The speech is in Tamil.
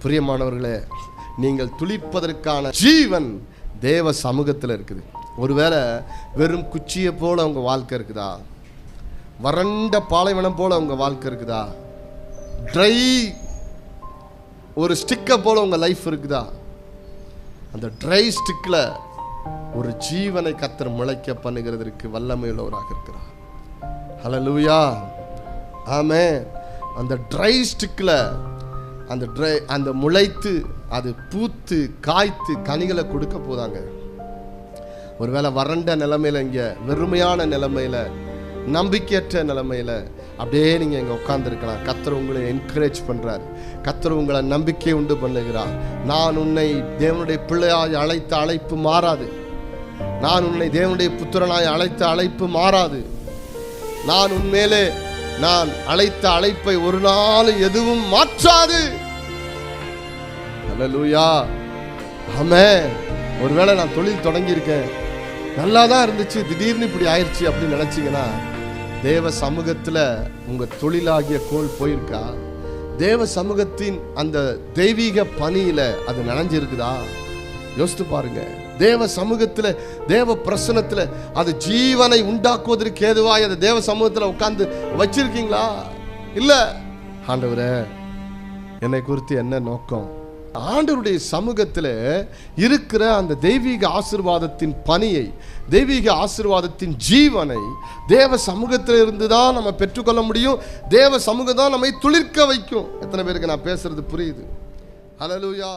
பிரியமானவர்களே, நீங்கள் துளிப்பதற்கான ஜீவன் தேவ சமூகத்தில் இருக்குது. ஒருவேளை வெறும் குச்சியை போல உங்க வாழ்க்கை இருக்குதா? வறண்ட பாலைவனம் போல உங்க வாழ்க்கை இருக்குதா? ட்ரை ஒரு ஸ்டிக்கை போல உங்க லைஃப் இருக்குதா? அந்த ட்ரை ஸ்டிக்கில் ஒரு ஜீவனை கர்த்தர் முளைக்க பண்ணுகிறதற்கு வல்லமையுள்ளவராக இருக்கிறார். ஹல்லேலூயா, ஆமென். அந்த ட்ரை ஸ்டிக்கில் அந்த முளைத்து அது பூத்து காய்த்து கனிகளை கொடுக்க போதாங்க. ஒருவேளை வறண்ட நிலைமையில, இங்கே வெறுமையான நிலைமையில, நம்பிக்கையற்ற நிலைமையில அப்படியே நீங்கள் இங்கே உட்கார்ந்துருக்கலாம். கர்த்தர் உங்களை என்கரேஜ் பண்ணுறார். கர்த்தர் உங்களை நம்பிக்கை உண்டு பண்ணுகிறார். நான் உன்னை தேவனுடைய பிள்ளையாய் அழைத்த அழைப்பு மாறாது. நான் உன்னை தேவனுடைய புத்திரனாய் அழைத்த அழைப்பு மாறாது. நான் உன்மேலே நான் அழைத்த அழைப்பை ஒரு நாள் எதுவும் மாற்றாது. ஹல்லேலூயா, ஆமென். ஒருவேளை நான் தொழில் தொடங்கியிருக்கேன், நல்லா தான் இருந்துச்சு, திடீர்னு இப்படி ஆயிடுச்சு அப்படின்னு நினைச்சீங்கன்னா, தேவ சமூகத்தில் உங்க தொழிலாகிய கோல் போயிருக்கா? தேவ சமூகத்தின் அந்த தெய்வீக பணியில அது நனைஞ்சிருக்குதா? யோசித்து பாருங்க. தேவ சமூகத்தில், தேவ பிரசனத்தில் அது ஜீவனை உண்டாக்குவதற்கு ஏதுவாய் அந்த தேவ சமூகத்தில் உட்கார்ந்து வச்சிருக்கீங்களா? இல்ல. ஆண்டவரே, என்னை குறித்து என்ன நோக்கம்? ஆண்டவருடைய சமூகத்தில் இருக்கிற அந்த தெய்வீக ஆசீர்வாதத்தின் பணியை, தெய்வீக ஆசீர்வாதத்தின் ஜீவனை தேவ சமூகத்தில் இருந்து தான் நம்ம பெற்றுக்கொள்ள முடியும். தேவ சமூகம் தான் நம்மை துளிர்க்க வைக்கும். எத்தனை பேருக்கு நான் பேசுறது புரியுது? ஹல்லேலூயா.